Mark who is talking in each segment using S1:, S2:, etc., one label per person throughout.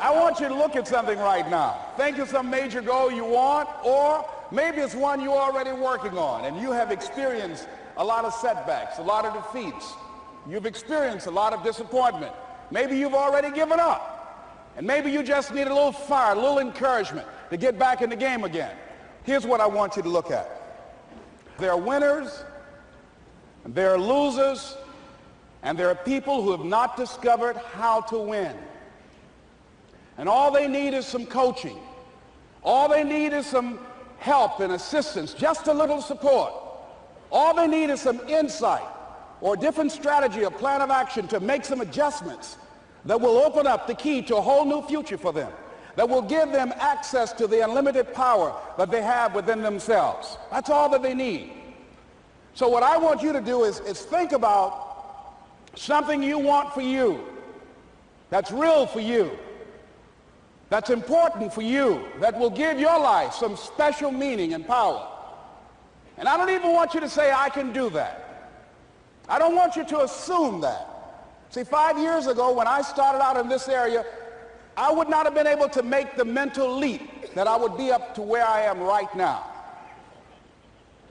S1: I want you to look at something right now. Think of some major goal you want, or maybe it's one you're already working on and you have experienced a lot of setbacks, a lot of defeats. You've experienced a lot of disappointment. Maybe you've already given up. And maybe you just need a little fire, a little encouragement to get back in the game again. Here's what I want you to look at. There are winners, and there are losers, and there are people who have not discovered how to win. And all they need is some coaching. All they need is some help and assistance, just a little support. All they need is some insight or a different strategy, a plan of action to make some adjustments that will open up the key to a whole new future for them, that will give them access to the unlimited power that they have within themselves. That's all that they need. So what I want you to do is think about something you want for you, that's real for you, that's important for you, that will give your life some special meaning and power. And I don't even want you to say, I can do that. I don't want you to assume that. See, 5 years ago when I started out in this area, I would not have been able to make the mental leap that I would be up to where I am right now.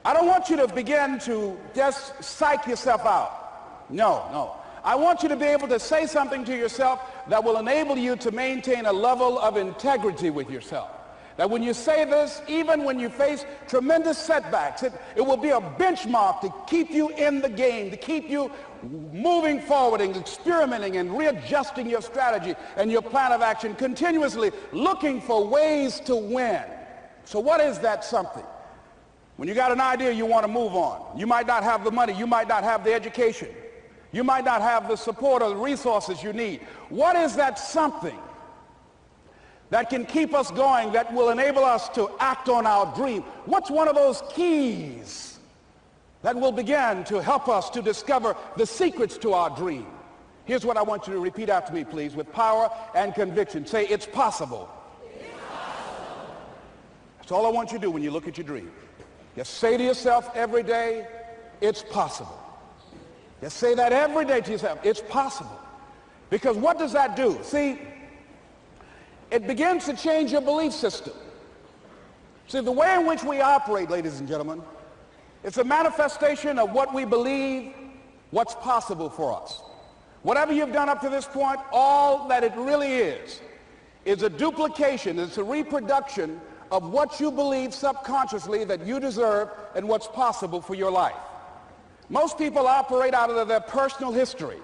S1: I don't want you to begin to just psych yourself out. No. I want you to be able to say something to yourself that will enable you to maintain a level of integrity with yourself. That when you say this, even when you face tremendous setbacks, it will be a benchmark to keep you in the game, to keep you moving forward and experimenting and readjusting your strategy and your plan of action, continuously looking for ways to win. So what is that something? When you got an idea you want to move on, you might not have the money, you might not have the education, you might not have the support or the resources you need. What is that something that can keep us going, that will enable us to act on our dream? What's one of those keys that will begin to help us to discover the secrets to our dream? Here's what I want you to repeat after me, please, with power and conviction. Say, it's possible. It's possible. That's all I want you to do when you look at your dream. Just say to yourself every day, it's possible. Just say that every day to yourself, it's possible. Because what does that do? See, it begins to change your belief system. See, the way in which we operate, ladies and gentlemen, it's a manifestation of what we believe, what's possible for us. Whatever you've done up to this point, all that it really is a duplication, it's a reproduction of what you believe subconsciously that you deserve and what's possible for your life. Most people operate out of their personal history,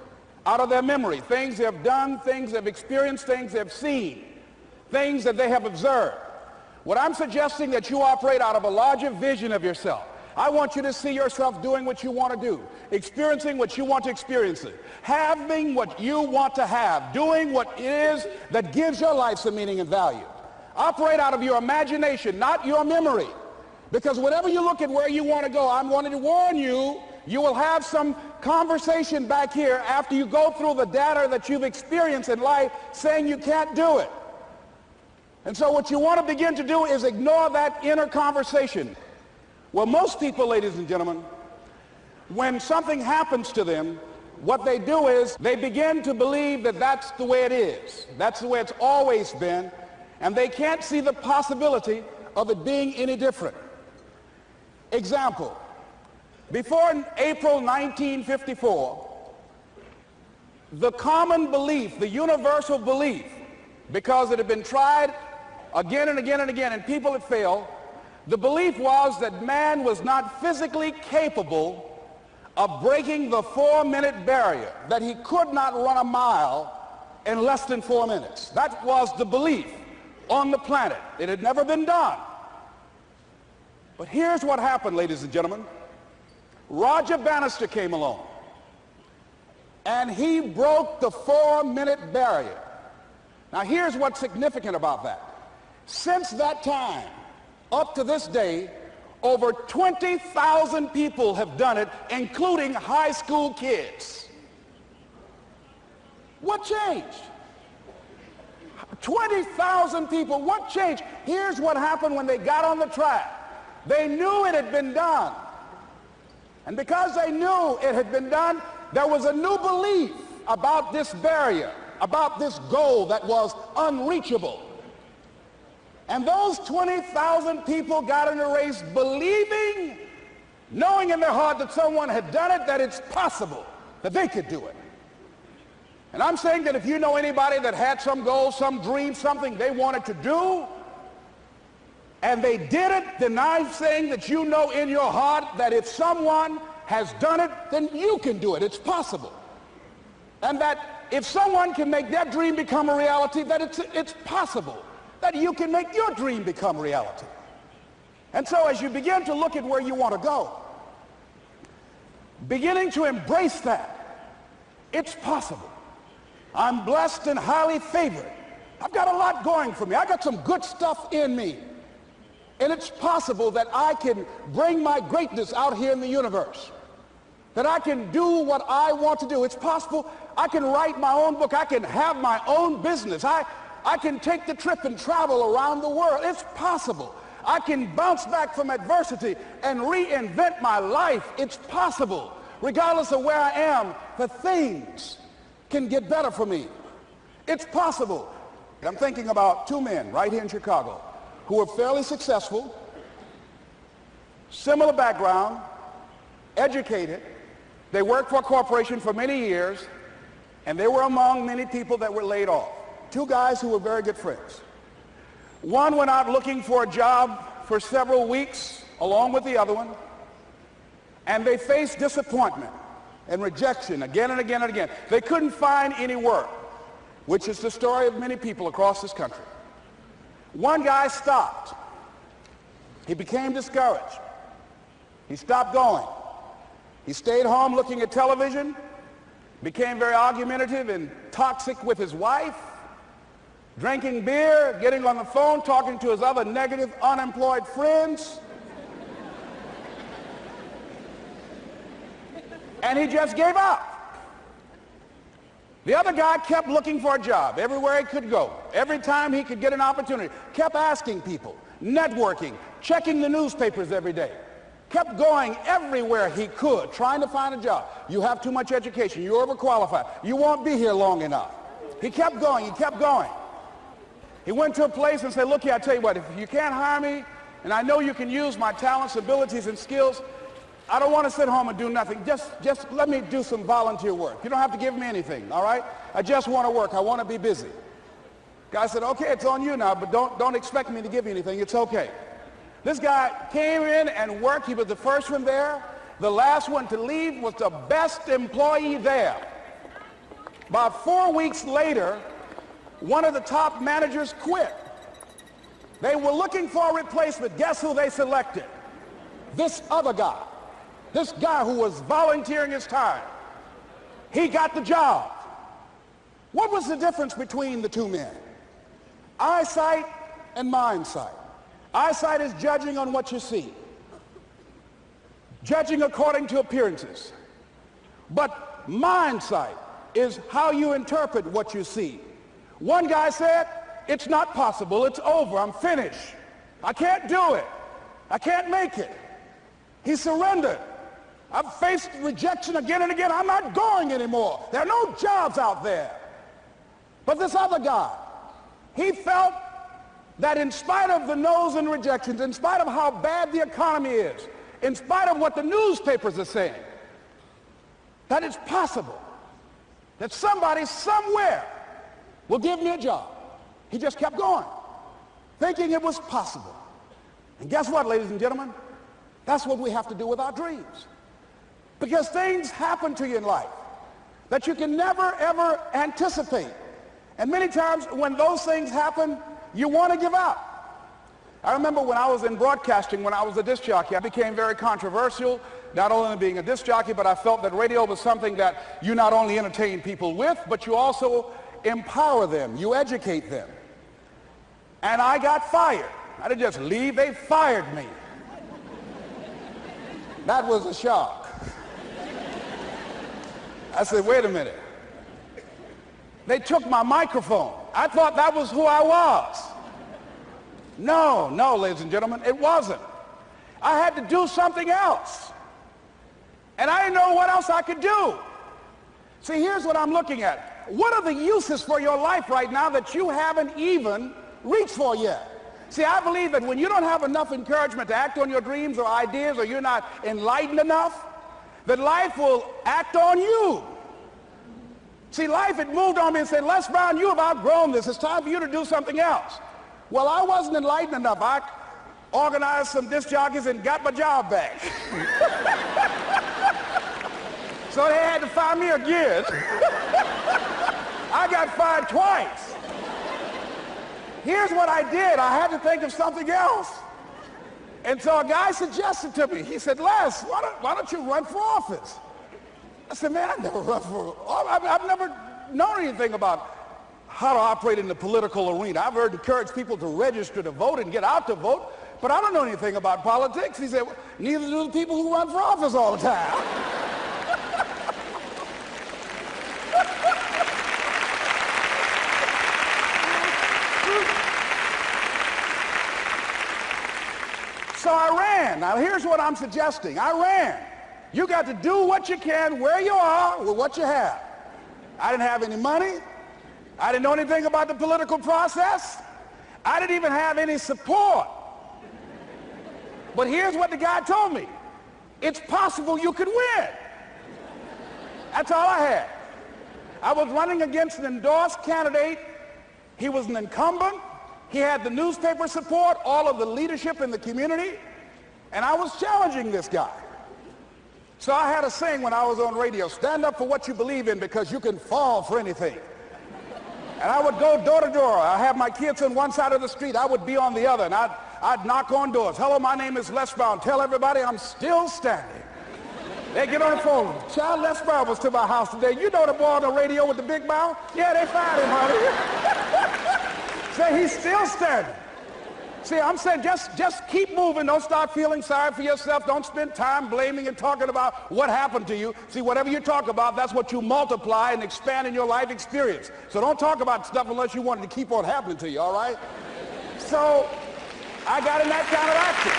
S1: out of their memory, things they have done, things they've experienced, things they've seen, things that they have observed. What I'm suggesting that you operate out of a larger vision of yourself. I want you to see yourself doing what you want to do, experiencing what you want to experience, having what you want to have, doing what it is that gives your life some meaning and value. Operate out of your imagination, not your memory. Because whenever you look at where you want to go, I'm wanting to warn you, you will have some conversation back here after you go through the data that you've experienced in life saying you can't do it. And so what you want to begin to do is ignore that inner conversation. Well, most people, ladies and gentlemen, when something happens to them, what they do is they begin to believe that that's the way it is. That's the way it's always been. And they can't see the possibility of it being any different. Example, before April 1954, the common belief, the universal belief, because it had been tried again and again and again and people had failed, the belief was that man was not physically capable of breaking the 4-minute barrier, that he could not run a mile in less than 4 minutes. That was the belief on the planet. It had never been done. But here's what happened, ladies and gentlemen. Roger Bannister came along, and he broke the 4-minute barrier. Now here's what's significant about that. Since that time, up to this day, over 20,000 people have done it, including high school kids. What changed? 20,000 people, what changed? Here's what happened when they got on the track. They knew it had been done. And because they knew it had been done, there was a new belief about this barrier. about this goal that was unreachable. And those 20,000 people got in the race believing, knowing in their heart that someone had done it, that it's possible that they could do it. And I'm saying that if you know anybody that had some goal, some dream, something they wanted to do, and they did it, then I'm saying that you know in your heart that if someone has done it, then you can do it. It's possible. And that if someone can make their dream become a reality, that it's possible that you can make your dream become reality. And so as you begin to look at where you want to go, beginning to embrace that, it's possible. I'm blessed and highly favored. I've got a lot going for me. I got some good stuff in me. And it's possible that I can bring my greatness out here in the universe. That I can do what I want to do. It's possible I can write my own book. I can have my own business. I can take the trip and travel around the world. It's possible. I can bounce back from adversity and reinvent my life. It's possible. Regardless of where I am, the things can get better for me. It's possible. I'm thinking about two men right here in Chicago who were fairly successful, similar background, educated. They worked for a corporation for many years, and they were among many people that were laid off. Two guys who were very good friends. One went out looking for a job for several weeks along with the other one, and they faced disappointment and rejection again and again and again. They couldn't find any work, which is the story of many people across this country. One guy stopped. He became discouraged. He stopped going. He stayed home looking at television, became very argumentative and toxic with his wife, drinking beer, getting on the phone, talking to his other negative, unemployed friends. And he just gave up. The other guy kept looking for a job everywhere he could go. Every time he could get an opportunity, kept asking people, networking, checking the newspapers every day. Kept going everywhere he could, trying to find a job. You have too much education. You're overqualified. You won't be here long enough. He kept going. He kept going. He went to a place and said, look here, I tell you what, if you can't hire me, and I know you can use my talents, abilities, and skills, I don't want to sit home and do nothing. Just let me do some volunteer work. You don't have to give me anything, all right? I just want to work. I want to be busy. Guy said, okay, it's on you now, but don't expect me to give you anything. It's okay. This guy came in and worked. He was the first one there. The last one to leave was the best employee there. About 4 weeks later, one of the top managers quit. They were looking for a replacement. Guess who they selected? This other guy. This guy who was volunteering his time. He got the job. What was the difference between the two men? Eyesight and mindsight. Eyesight is judging on what you see. Judging according to appearances. But mindsight is how you interpret what you see. One guy said, it's not possible, it's over, I'm finished. I can't do it. I can't make it. He surrendered. I've faced rejection again and again. I'm not going anymore. There are no jobs out there. But this other guy, he felt that in spite of the no's and rejections, in spite of how bad the economy is, in spite of what the newspapers are saying, that it's possible that somebody somewhere will give me a job. He just kept going, thinking it was possible. And guess what, ladies and gentlemen? That's what we have to do with our dreams. Because things happen to you in life that you can never, ever anticipate. And many times when those things happen, you want to give up. I remember when I was in broadcasting, when I was a disc jockey, I became very controversial, not only being a disc jockey, but I felt that radio was something that you not only entertain people with, but you also empower them, you educate them. And I got fired. I didn't just leave, they fired me. That was a shock. I said, wait a minute. They took my microphone. I thought that was who I was. No, ladies and gentlemen, it wasn't. I had to do something else. And I didn't know what else I could do. See, here's what I'm looking at. what are the uses for your life right now that you haven't even reached for yet? See, I believe that when you don't have enough encouragement to act on your dreams or ideas, or you're not enlightened enough, that life will act on you. See, life had moved on me and said, Les Brown, you have outgrown this. It's time for you to do something else. Well, I wasn't enlightened enough. I organized some disc jockeys and got my job back. So they had to fire me again. I got fired twice. Here's what I did. I had to think of something else. And so a guy suggested to me, he said, Les, why don't you run for office? I said, man, I've never run for office. I've never known anything about how to operate in the political arena. I've heard encourage people to register to vote and get out to vote, but I don't know anything about politics. He said, well, neither do the people who run for office all the time. So I ran. Now here's what I'm suggesting. I ran. You got to do what you can where you are with what you have. I didn't have any money. I didn't know anything about the political process. I didn't even have any support. But here's what the guy told me. It's possible you could win. That's all I had. I was running against an endorsed candidate. He was an incumbent. He had the newspaper support, all of the leadership in the community, and I was challenging this guy. So I had a saying when I was on radio, stand up for what you believe in because you can fall for anything. And I would go door to door. I have my kids on one side of the street. I would be on the other, and I'd knock on doors. Hello, my name is Les Brown. Tell everybody I'm still standing. They get on the phone. Child, Les Brown was to my house today. You know the boy on the radio with the big mouth? Yeah, they fired him, honey. Say he's still standing. See, I'm saying just keep moving. Don't start feeling sorry for yourself. Don't spend time blaming and talking about what happened to you. See, whatever you talk about, that's what you multiply and expand in your life experience. So don't talk about stuff unless you want it to keep on happening to you, all right? So I got in that kind of action.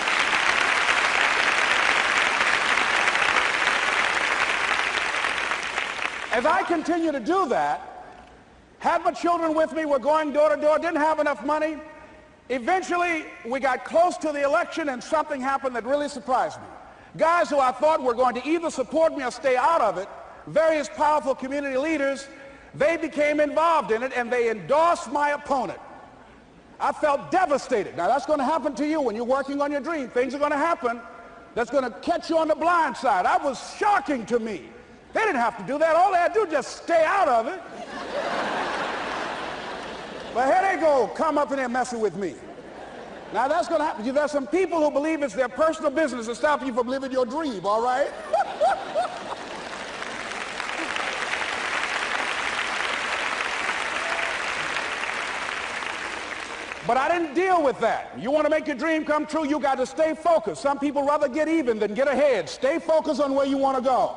S1: As I continue to do that, had my children with me, we're going door to door, didn't have enough money. Eventually, we got close to the election and something happened that really surprised me. Guys who I thought were going to either support me or stay out of it, various powerful community leaders, they became involved in it and they endorsed my opponent. I felt devastated. Now that's going to happen to you when you're working on your dream. Things are going to happen that's going to catch you on the blind side. That was shocking to me. They didn't have to do that. All they had to do was just stay out of it. But here they go, come up in there messing with me. Now that's going to happen. There's some people who believe it's their personal business to stop you from living your dream, all right? But I didn't deal with that. You want to make your dream come true, you got to stay focused. Some people rather get even than get ahead. Stay focused on where you want to go.